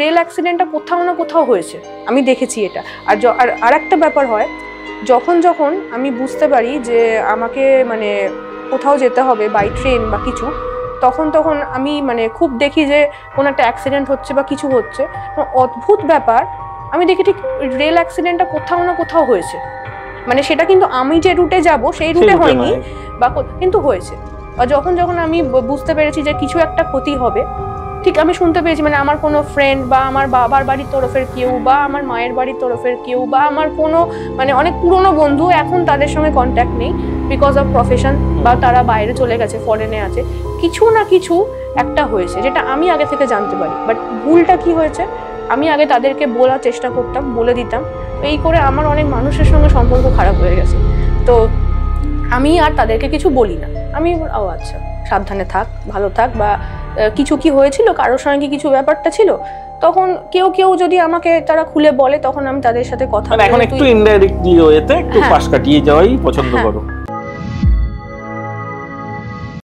Rail অ্যাক্সিডেন্টটা কোথাও না কোথাও হয়েছে, আমি দেখেছি এটা। আর একটা ব্যাপার হয়, যখন যখন আমি বুঝতে পারি যে আমাকে মানে কোথাও যেতে হবে বাই ট্রেন বা কিছু, তখন আমি মানে খুব দেখি যে কোনো একটা অ্যাক্সিডেন্ট হচ্ছে বা কিছু হচ্ছে, অদ্ভুত ব্যাপার, আমি দেখি ঠিক রেল অ্যাক্সিডেন্টটা কোথাও না কোথাও হয়েছে। মানে সেটা কিন্তু আমি যে রুটে যাব সেই রুটে হয়নি, বা কিন্তু হয়েছে। আর যখন যখন আমি বুঝতে পেরেছি যে কিছু একটা ক্ষতি হবে, ঠিক আমি শুনতে পেয়েছি, মানে আমার কোনো ফ্রেন্ড বা আমার বাবার বাড়ির তরফের কেউ বা আমার মায়ের বাড়ির তরফের কেউ বা আমার কোনো মানে অনেক পুরনো বন্ধু, এখন তাদের সঙ্গে কন্ট্যাক্ট নেই বিকজ অফ প্রফেশন, বা তারা বাইরে চলে গেছে, ফরেনে আছে, কিছু না কিছু একটা হয়েছে যেটা আমি আগে থেকে জানতে পারি। বাট ভুলটা কি হয়েছে, আমি আগে তাদেরকে বলার চেষ্টা করতাম, বলে দিতাম, এই করে আমার অনেক মানুষের সঙ্গে সম্পর্ক খারাপ হয়ে গেছে। তো আমি আর তাদেরকে কিছু বলি না, আমি ও আচ্ছা সাবধানে থাক, ভালো থাক, বা কিছু কি হয়েছিল, কারোর সঙ্গে কিছু ব্যাপারটা ছিল, তখন কেউ কেউ যদি আমাকে তারা খুলে বলে, তখন আমি তাদের সাথে কথা বলি। এখন একটু ইনডাইরেক্টলি ওয়েতে একটু পাশ কাটিয়ে যাওয়াই পছন্দ করো।